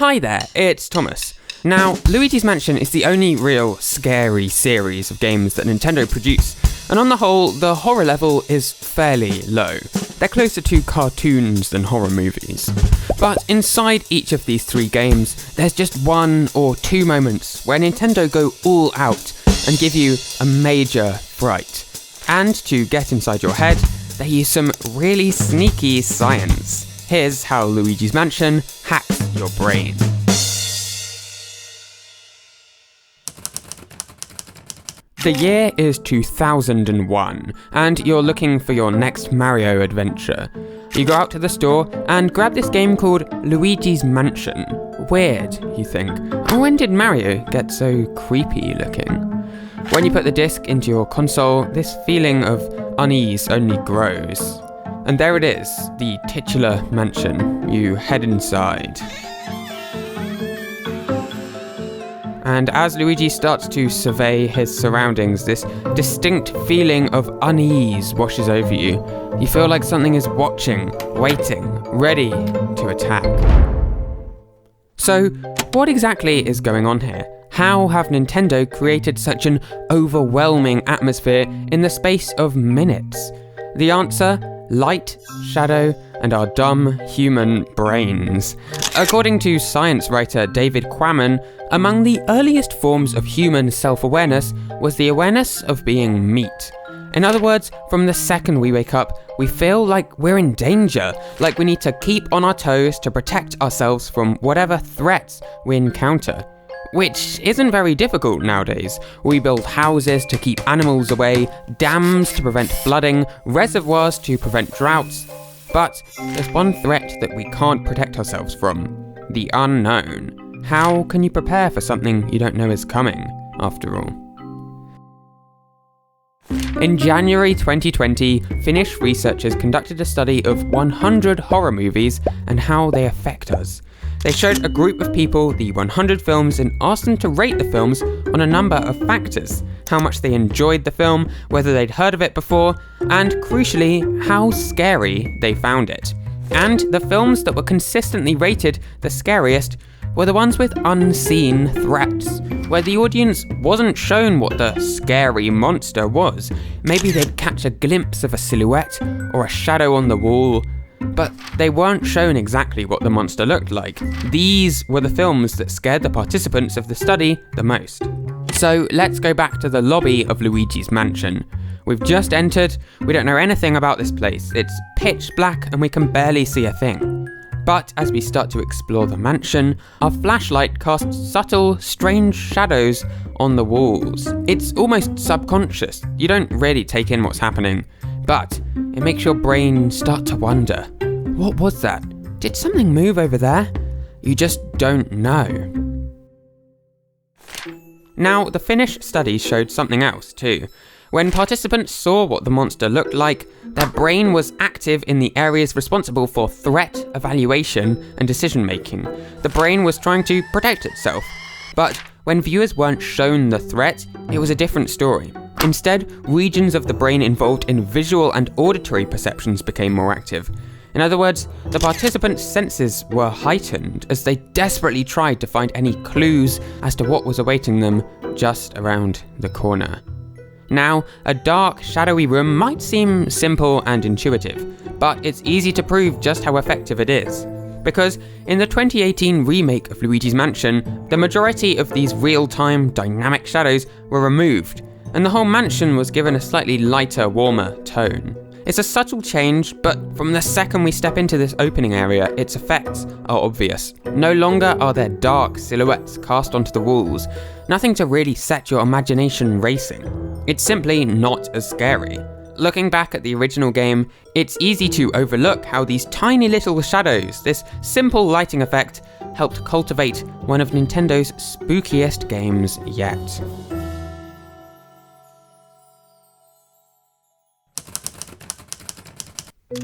Hi there, it's Thomas. Now, Luigi's Mansion is the only real scary series of games that Nintendo produce, and on the whole, the horror level is fairly low. They're closer to cartoons than horror movies. But inside each of these three games, there's just one or two moments where Nintendo go all out and give you a major fright. And to get inside your head, they use some really sneaky science. Here's how Luigi's Mansion hacks your brain. The year is 2001, and you're looking for your next Mario adventure. You go out to the store and grab this game called Luigi's Mansion. Weird, you think. When did Mario get so creepy looking? When you put the disc into your console, this feeling of unease only grows. And there it is, the titular mansion. You head inside. And as Luigi starts to survey his surroundings, this distinct feeling of unease washes over you. You feel like something is watching, waiting, ready to attack. So, what exactly is going on here? How have Nintendo created such an overwhelming atmosphere in the space of minutes? The answer? Light, shadow, and our dumb human brains. According to science writer David Quammen, among the earliest forms of human self-awareness was the awareness of being meat. In other words, from the second we wake up, we feel like we're in danger, like we need to keep on our toes to protect ourselves from whatever threats we encounter. Which isn't very difficult nowadays. We build houses to keep animals away, dams to prevent flooding, reservoirs to prevent droughts. But there's one threat that we can't protect ourselves from: the unknown. How can you prepare for something you don't know is coming, after all? In January 2020, Finnish researchers conducted a study of 100 horror movies and how they affect us. They showed a group of people the 100 films and asked them to rate the films on a number of factors: how much they enjoyed the film, whether they'd heard of it before, and crucially, how scary they found it. And the films that were consistently rated the scariest were the ones with unseen threats, where the audience wasn't shown what the scary monster was. Maybe they'd catch a glimpse of a silhouette or a shadow on the wall, but they weren't shown exactly what the monster looked like. These were the films that scared the participants of the study the most. So let's go back to the lobby of Luigi's Mansion. We've just entered, we don't know anything about this place. It's pitch black and we can barely see a thing. But as we start to explore the mansion, our flashlight casts subtle, strange shadows on the walls. It's almost subconscious. You don't really take in what's happening, but it makes your brain start to wonder. What was that? Did something move over there? You just don't know. Now, the Finnish study showed something else too. When participants saw what the monster looked like, their brain was active in the areas responsible for threat evaluation and decision making. The brain was trying to protect itself. But when viewers weren't shown the threat, it was a different story. Instead, regions of the brain involved in visual and auditory perceptions became more active. In other words, the participants' senses were heightened as they desperately tried to find any clues as to what was awaiting them just around the corner. Now, a dark, shadowy room might seem simple and intuitive, but it's easy to prove just how effective it is. Because in the 2018 remake of Luigi's Mansion, the majority of these real-time dynamic shadows were removed, and the whole mansion was given a slightly lighter, warmer tone. It's a subtle change, but from the second we step into this opening area, its effects are obvious. No longer are there dark silhouettes cast onto the walls, nothing to really set your imagination racing. It's simply not as scary. Looking back at the original game, it's easy to overlook how these tiny little shadows, this simple lighting effect, helped cultivate one of Nintendo's spookiest games yet.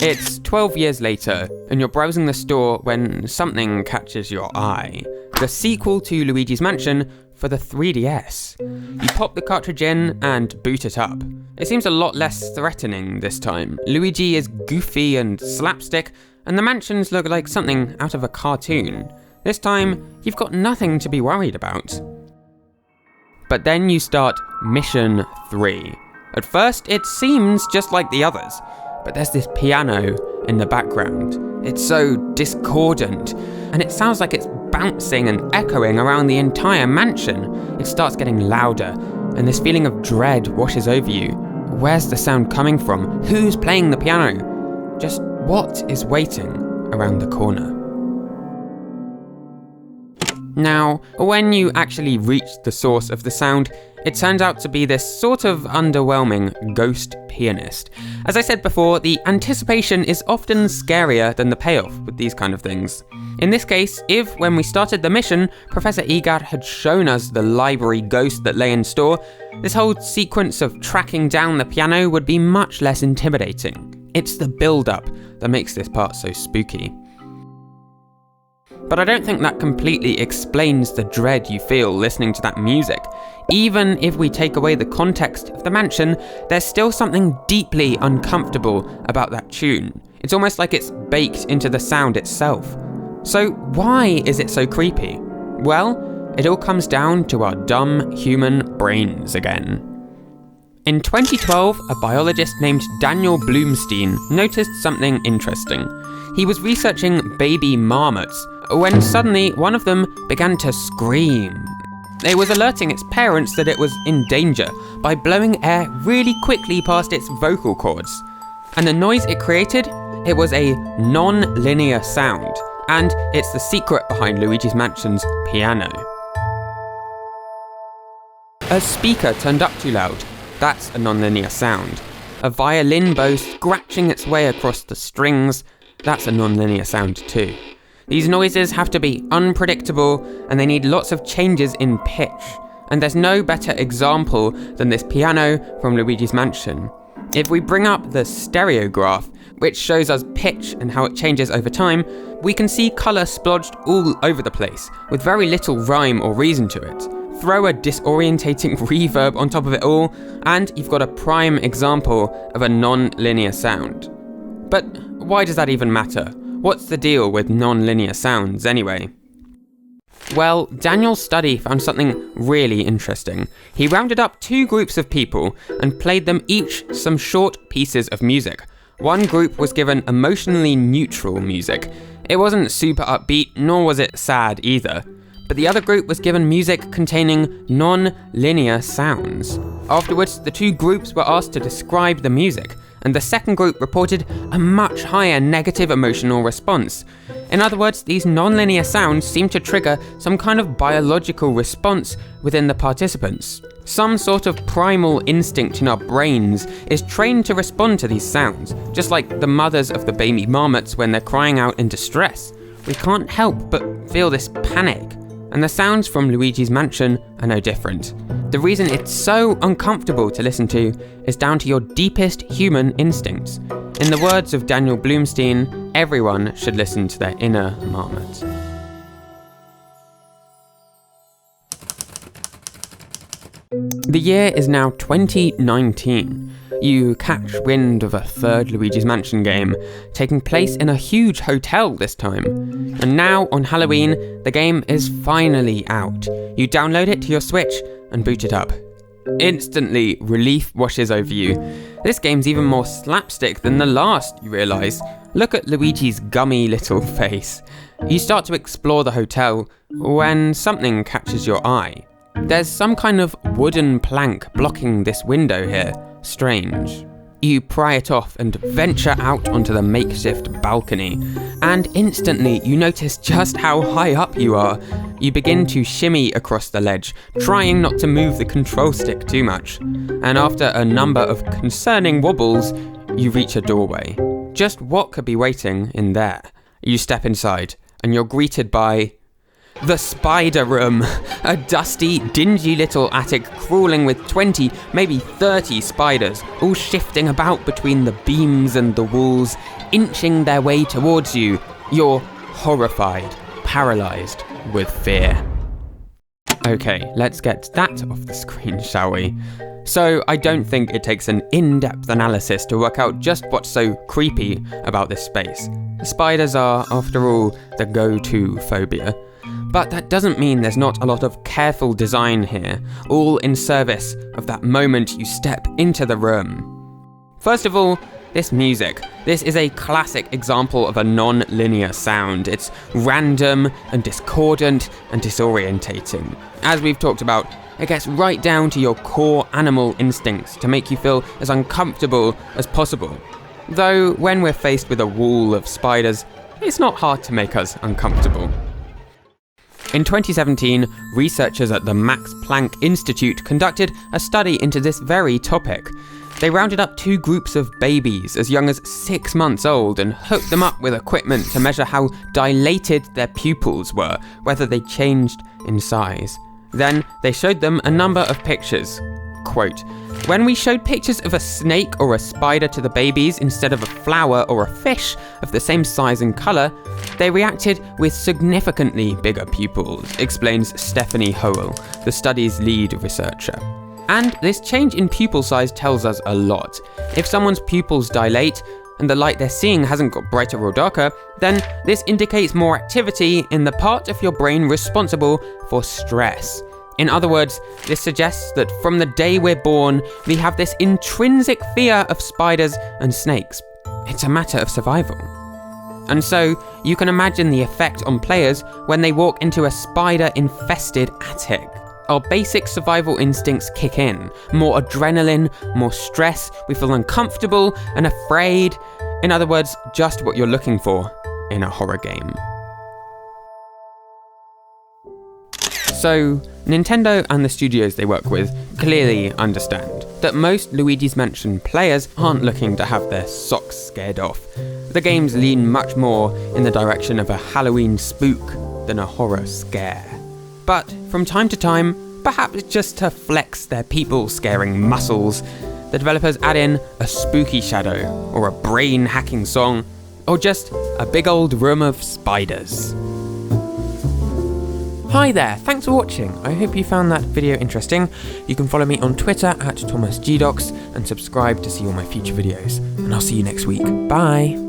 It's 12 years later, and you're browsing the store when something catches your eye. The sequel to Luigi's Mansion for the 3DS. You pop the cartridge in and boot it up. It seems a lot less threatening this time. Luigi is goofy and slapstick, and the mansions look like something out of a cartoon. This time, you've got nothing to be worried about. But then you start Mission 3. At first, it seems just like the others, but there's this piano in the background. It's so discordant, and it sounds like it's bouncing and echoing around the entire mansion. It starts getting louder, and this feeling of dread washes over you. Where's the sound coming from? Who's playing the piano? Just what is waiting around the corner? Now, when you actually reach the source of the sound, it turns out to be this sort of underwhelming ghost pianist. As I said before, the anticipation is often scarier than the payoff with these kind of things. In this case, if when we started the mission, Professor Egar had shown us the library ghost that lay in store, this whole sequence of tracking down the piano would be much less intimidating. It's the build-up that makes this part so spooky. But I don't think that completely explains the dread you feel listening to that music. Even if we take away the context of the mansion, there's still something deeply uncomfortable about that tune. It's almost like it's baked into the sound itself. So why is it so creepy? Well, it all comes down to our dumb human brains again. In 2012, a biologist named Daniel Bloomstein noticed something interesting. He was researching baby marmots when suddenly one of them began to scream. It was alerting its parents that it was in danger by blowing air really quickly past its vocal cords. And the noise it created, it was a non-linear sound. And it's the secret behind Luigis Mansion's piano. A speaker turned up too loud. That's a non-linear sound. A violin bow scratching its way across the strings. That's a non-linear sound too. These noises have to be unpredictable, and they need lots of changes in pitch. And there's no better example than this piano from Luigis Mansion. If we bring up the stereograph, which shows us pitch and how it changes over time, we can see colour splodged all over the place, with very little rhyme or reason to it. Throw a disorientating reverb on top of it all, and you've got a prime example of a non-linear sound. But why does that even matter? What's the deal with non-linear sounds anyway? Well, Daniel's study found something really interesting. He rounded up 2 groups of people and played them each some short pieces of music. One group was given emotionally neutral music. It wasn't super upbeat, nor was it sad either. But the other group was given music containing non-linear sounds. Afterwards, the 2 groups were asked to describe the music, and the second group reported a much higher negative emotional response. In other words, these non-linear sounds seem to trigger some kind of biological response within the participants. Some sort of primal instinct in our brains is trained to respond to these sounds, just like the mothers of the baby marmots when they're crying out in distress. We can't help but feel this panic, and the sounds from Luigis Mansion are no different. The reason it's so uncomfortable to listen to is down to your deepest human instincts. In the words of Daniel Bloomstein, everyone should listen to their inner marmot. The year is now 2019. You catch wind of a third Luigi's Mansion game, taking place in a huge hotel this time. And now, on Halloween, the game is finally out. You download it to your Switch and boot it up. Instantly, relief washes over you. This game's even more slapstick than the last, you realise. Look at Luigi's gummy little face. You start to explore the hotel when something catches your eye. There's some kind of wooden plank blocking this window here. Strange. You pry it off and venture out onto the makeshift balcony, and instantly you notice just how high up you are. You begin to shimmy across the ledge, trying not to move the control stick too much, and after a number of concerning wobbles, you reach a doorway. Just what could be waiting in there? You step inside, and you're greeted by the Spider Room, a dusty, dingy little attic crawling with 20, maybe 30 spiders, all shifting about between the beams and the walls, inching their way towards you. You're horrified, paralysed with fear. Okay, let's get that off the screen, shall we? So, I don't think it takes an in-depth analysis to work out just what's so creepy about this space. The spiders are, after all, the go-to phobia. But that doesn't mean there's not a lot of careful design here, all in service of that moment you step into the room. First of all, this music. This is a classic example of a non-linear sound. It's random and discordant and disorientating. As we've talked about, it gets right down to your core animal instincts to make you feel as uncomfortable as possible. Though, when we're faced with a wall of spiders, it's not hard to make us uncomfortable. In 2017, researchers at the Max Planck Institute conducted a study into this very topic. They rounded up 2 groups of babies as young as 6 months old and hooked them up with equipment to measure how dilated their pupils were, whether they changed in size. Then they showed them a number of pictures. Quote, "When we showed pictures of a snake or a spider to the babies instead of a flower or a fish of the same size and colour, they reacted with significantly bigger pupils," explains Stephanie Howell, the study's lead researcher. And this change in pupil size tells us a lot. If someone's pupils dilate and the light they're seeing hasn't got brighter or darker, then this indicates more activity in the part of your brain responsible for stress. In other words, this suggests that from the day we're born, we have this intrinsic fear of spiders and snakes. It's a matter of survival. And so, you can imagine the effect on players when they walk into a spider-infested attic. Our basic survival instincts kick in. More adrenaline, more stress, we feel uncomfortable and afraid. In other words, just what you're looking for in a horror game. So, Nintendo and the studios they work with clearly understand that most Luigi's Mansion players aren't looking to have their socks scared off. The games lean much more in the direction of a Halloween spook than a horror scare. But from time to time, perhaps just to flex their people-scaring muscles, the developers add in a spooky shadow, or a brain-hacking song, or just a big old room of spiders. Hi there, thanks for watching. I hope you found that video interesting. You can follow me on Twitter @ThomasGdocs and subscribe to see all my future videos. And I'll see you next week. Bye!